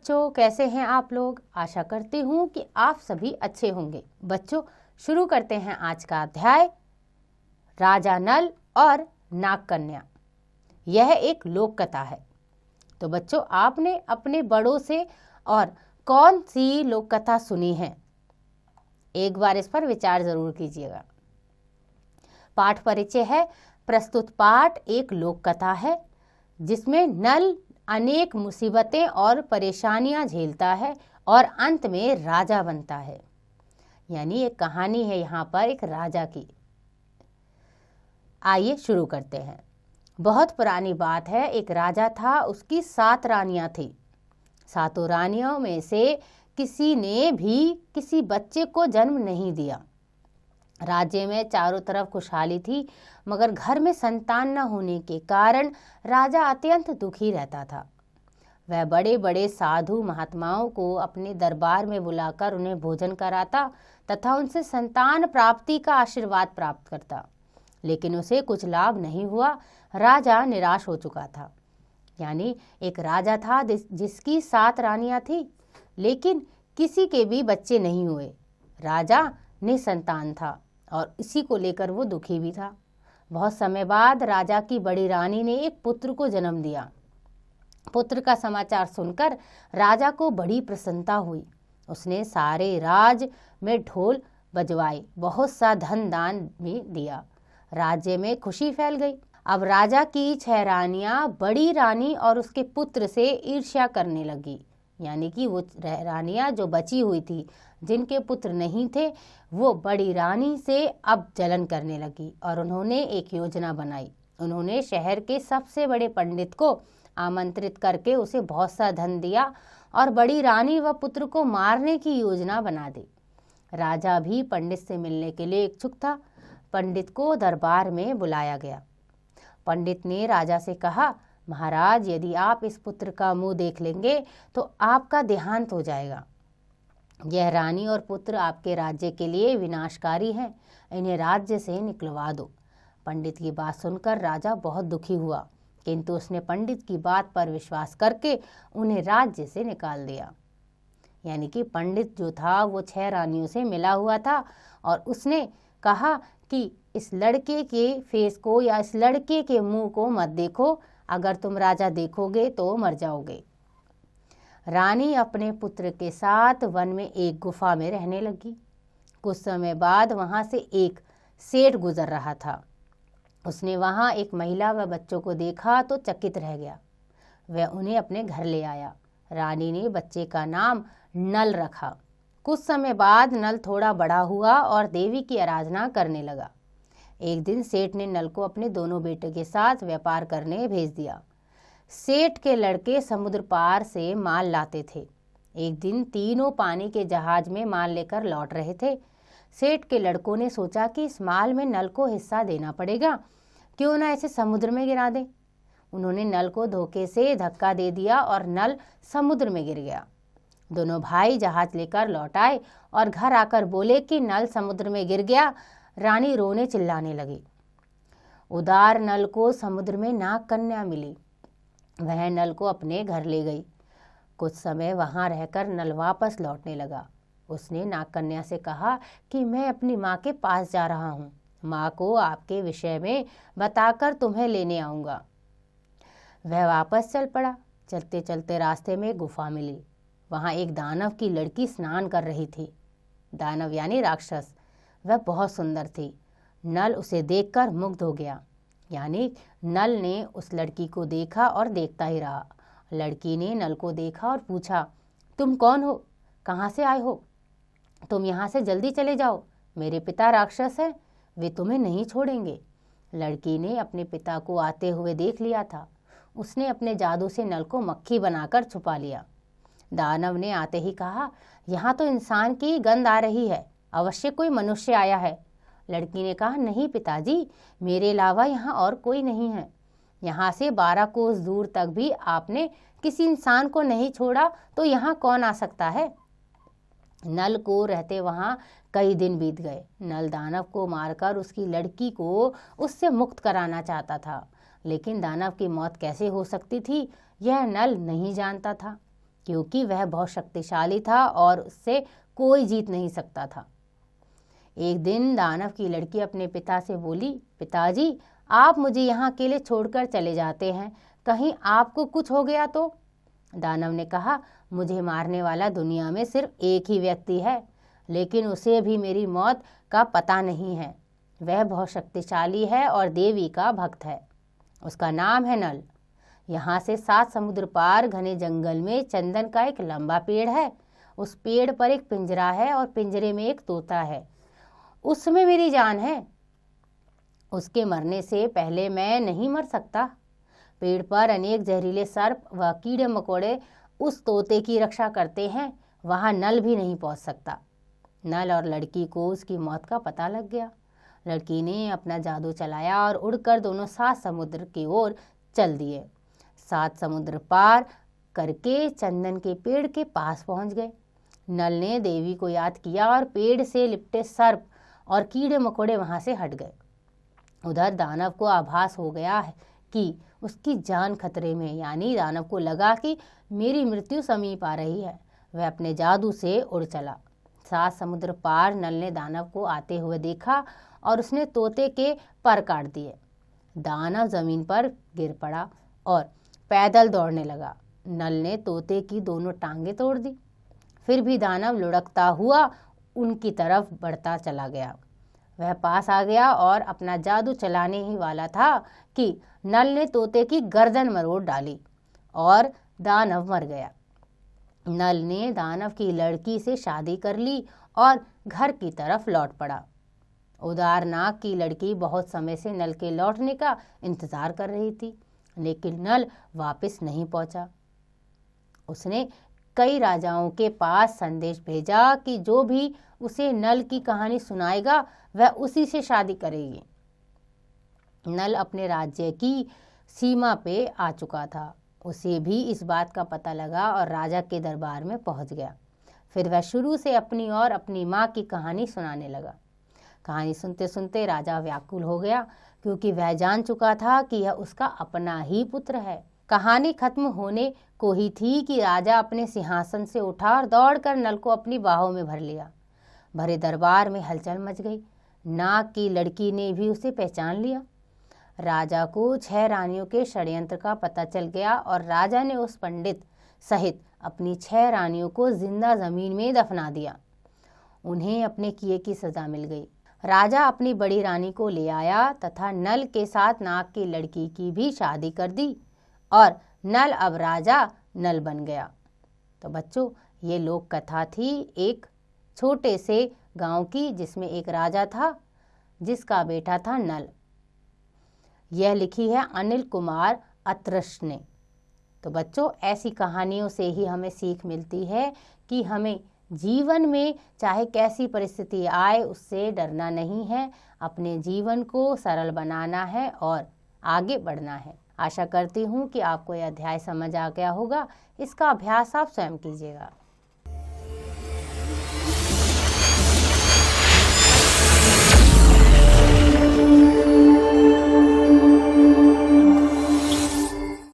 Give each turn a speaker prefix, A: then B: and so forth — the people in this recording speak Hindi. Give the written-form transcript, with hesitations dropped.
A: बच्चों, कैसे हैं आप लोग। आशा करती हूँ कि आप सभी अच्छे होंगे। बच्चों, शुरू करते हैं आज का अध्याय, राजा नल और नागकन्या। यह एक लोक कथा है। तो बच्चों, आपने अपने बड़ों से और कौन सी लोक कथा सुनी है, एक बार इस पर विचार जरूर कीजिएगा। पाठ परिचय है। प्रस्तुत पाठ एक लोक कथा है जिसमें नल अनेक मुसीबतें और परेशानियां झेलता है और अंत में राजा बनता है। यानी एक कहानी है यहाँ पर एक राजा की। आइए शुरू करते हैं। बहुत पुरानी बात है। एक राजा था, उसकी 7 रानियां थी। 7 रानियों में से किसी ने भी किसी बच्चे को जन्म नहीं दिया। राज्य में चारों तरफ खुशहाली थी, मगर घर में संतान न होने के कारण राजा अत्यंत दुखी रहता था। वह बड़े बड़े साधु महात्माओं को अपने दरबार में बुलाकर उन्हें भोजन कराता तथा उनसे संतान प्राप्ति का आशीर्वाद प्राप्त करता, लेकिन उसे कुछ लाभ नहीं हुआ। राजा निराश हो चुका था। यानी एक राजा था जिसकी 7 रानियां थी, लेकिन किसी के भी बच्चे नहीं हुए। राजा निसंतान था और इसी को लेकर वो दुखी भी था। बहुत समय बाद राजा की बड़ी रानी ने एक पुत्र को जन्म दिया। पुत्र का समाचार सुनकर राजा को बड़ी प्रसन्नता हुई। उसने सारे राज में ढोल बजवाए, बहुत सा धन दान भी दिया। राज्य में खुशी फैल गई। अब राजा की 6 रानियां बड़ी रानी और उसके पुत्र से ईर्ष्या करने लगी। यानी कि वो रानियां जो बची हुई थी, जिनके पुत्र नहीं थे, वो बड़ी रानी से अब जलन करने लगी और उन्होंने एक योजना बनाई। उन्होंने शहर के सबसे बड़े पंडित को आमंत्रित करके उसे बहुत सा धन दिया और बड़ी रानी व पुत्र को मारने की योजना बना दी। राजा भी पंडित से मिलने के लिए इच्छुक था। पंडित को दरबार में बुलाया गया। पंडित ने राजा से कहा, महाराज, यदि आप इस पुत्र का मुंह देख लेंगे तो आपका देहांत हो जाएगा। यह रानी और पुत्र आपके राज्य के लिए विनाशकारी हैं। इन्हें राज्य से निकलवा दो। पंडित की बात सुनकर राजा बहुत दुखी हुआ, किंतु उसने पंडित की बात पर विश्वास करके उन्हें राज्य से निकाल दिया। यानी कि पंडित जो था वो 6 रानियों से मिला हुआ था और उसने कहा कि इस लड़के के फेस को या इस लड़के के मुंह को मत देखो, अगर तुम राजा देखोगे तो मर जाओगे। रानी अपने पुत्र के साथ वन में एक गुफा में रहने लगी। कुछ समय बाद वहां से एक सेठ गुजर रहा था। उसने वहां एक महिला व बच्चों को देखा तो चकित रह गया। वह उन्हें अपने घर ले आया। रानी ने बच्चे का नाम नल रखा। कुछ समय बाद नल थोड़ा बड़ा हुआ और देवी की आराधना करने लगा। एक दिन सेठ ने नल को अपने दोनों बेटे के साथ व्यापार करने भेज दिया। सेठ के लड़के समुद्र पार से माल लाते थे। एक दिन तीनों पानी के जहाज में माल लेकर लौट रहे थे। सेठ के लड़कों ने सोचा कि इस माल में नल को हिस्सा देना पड़ेगा, क्यों ना इसे समुद्र में गिरा दें। उन्होंने नल को धोखे से धक्का दे दिया और नल समुद्र में गिर गया। दोनों भाई जहाज लेकर लौट आए और घर आकर बोले कि नल समुद्र में गिर गया। रानी रोने चिल्लाने लगी। उदार नल को समुद्र में नागकन्या मिली। वह नल को अपने घर ले गई। कुछ समय वहां रहकर नल वापस लौटने लगा। उसने नागकन्या से कहा कि मैं अपनी माँ के पास जा रहा हूँ। माँ को आपके विषय में बताकर तुम्हें लेने आऊँगा। वह वापस चल पड़ा। चलते चलते रास्ते में गुफा मिली। वहाँ एक दानव की लड़की स्नान कर रही थी। दानव यानी राक्षस। वह बहुत सुंदर थी। नल उसे देखकर मुग्ध हो गया। यानी नल ने उस लड़की को देखा और देखता ही रहा। लड़की ने नल को देखा और पूछा, तुम कौन हो, कहाँ से आए हो? तुम यहाँ से जल्दी चले जाओ, मेरे पिता राक्षस हैं, वे तुम्हें नहीं छोड़ेंगे। लड़की ने अपने पिता को आते हुए देख लिया था। उसने अपने जादू से नल को मक्खी बनाकर छुपा लिया। दानव ने आते ही कहा, यहाँ तो इंसान की गंध आ रही है, अवश्य कोई मनुष्य आया है। लड़की ने कहा, नहीं पिताजी, मेरे अलावा यहाँ और कोई नहीं है। यहाँ से 12 कोस दूर तक भी आपने किसी इंसान को नहीं छोड़ा, तो यहाँ कौन आ सकता है? नल को रहते वहाँ कई दिन बीत गए। नल दानव को मारकर उसकी लड़की को उससे मुक्त कराना चाहता था, लेकिन दानव की मौत कैसे हो सकती थी, यह नल नहीं जानता था। क्योंकि वह बहुत शक्तिशाली था और उससे कोई जीत नहीं सकता था। एक दिन दानव की लड़की अपने पिता से बोली, पिताजी, आप मुझे यहाँ अकेले छोड़कर चले जाते हैं, कहीं आपको कुछ हो गया तो? दानव ने कहा, मुझे मारने वाला दुनिया में सिर्फ एक ही व्यक्ति है, लेकिन उसे भी मेरी मौत का पता नहीं है। वह बहुत शक्तिशाली है और देवी का भक्त है। उसका नाम है नल। यहाँ से 7 समुद्र पार घने जंगल में चंदन का एक लंबा पेड़ है। उस पेड़ पर एक पिंजरा है और पिंजरे में एक तोता है। उसमें मेरी जान है। उसके मरने से पहले मैं नहीं मर सकता। पेड़ पर अनेक जहरीले सर्प व कीड़े मकोड़े उस तोते की रक्षा करते हैं। वहाँ नल भी नहीं पहुँच सकता। नल और लड़की को उसकी मौत का पता लग गया। लड़की ने अपना जादू चलाया और उड़कर दोनों 7 समुद्र की ओर चल दिए। 7 समुद्र पार करके चंदन के पेड़ के पास पहुंच गए। नल ने देवी को याद किया और पेड़ से लिपटे सर्प और कीड़े मकोड़े वहां से हट गए। उधर दानव को आभास हो गया है कि उसकी जान खतरे में, यानी दानव को लगा कि मेरी मृत्यु समीप आ रही है। वह अपने जादू से उड़ चला। 7 समुद्र पार नल ने दानव को आते हुए देखा और उसने तोते के पर काट दिए। दानव जमीन पर गिर पड़ा और पैदल दौड़ने लगा। नल ने तोते की दोनों टांगें तोड़ दी। फिर भी दानव लुढ़कता हुआ उनकी तरफ बढ़ता चला गया। वह पास आ गया और अपना जादू चलाने ही वाला था कि नल ने तोते की गर्दन मरोड़ डाली और दानव मर गया। नल ने दानव की लड़की से शादी कर ली और घर की तरफ लौट पड़ा। उदार नाग की लड़की बहुत समय से नल के लौटने का इंतजार कर रही थी, लेकिन नल वापस नहीं पहुंचा। उसने कई राजाओं के पास संदेश भेजा कि जो भी उसे नल की कहानी सुनाएगा वह उसी से शादी करेगी। नल अपने राज्य की सीमा पे आ चुका था। उसे भी इस बात का पता लगा और राजा के दरबार में पहुंच गया। फिर वह शुरू से अपनी और अपनी माँ की कहानी सुनाने लगा। कहानी सुनते सुनते राजा व्याकुल हो गया, क्योंकि वह जान चुका था कि यह उसका अपना ही पुत्र है। कहानी खत्म होने को ही थी कि राजा अपने सिंहासन से उठा और दौड़कर नल को अपनी बाहों में भर लिया। भरे दरबार में हलचल मच गई। नाग की लड़की ने भी उसे पहचान लिया। राजा को 6 रानियों के षड्यंत्र का पता चल गया और राजा ने उस पंडित सहित अपनी 6 रानियों को जिंदा जमीन में दफना दिया। उन्हें अपने किए की सजा मिल गई। राजा अपनी बड़ी रानी को ले आया तथा नल के साथ नाग की लड़की की भी शादी कर दी और नल अब राजा नल बन गया। तो बच्चों, ये लोक कथा थी एक छोटे से गांव की, जिसमें एक राजा था जिसका बेटा था नल। यह लिखी है अनिल कुमार अत्रश ने। तो बच्चों, ऐसी कहानियों से ही हमें सीख मिलती है कि हमें जीवन में चाहे कैसी परिस्थिति आए उससे डरना नहीं है, अपने जीवन को सरल बनाना है और आगे बढ़ना है। आशा करती हूँ कि आपको यह अध्याय समझ आ गया होगा। इसका अभ्यास आप स्वयं कीजिएगा।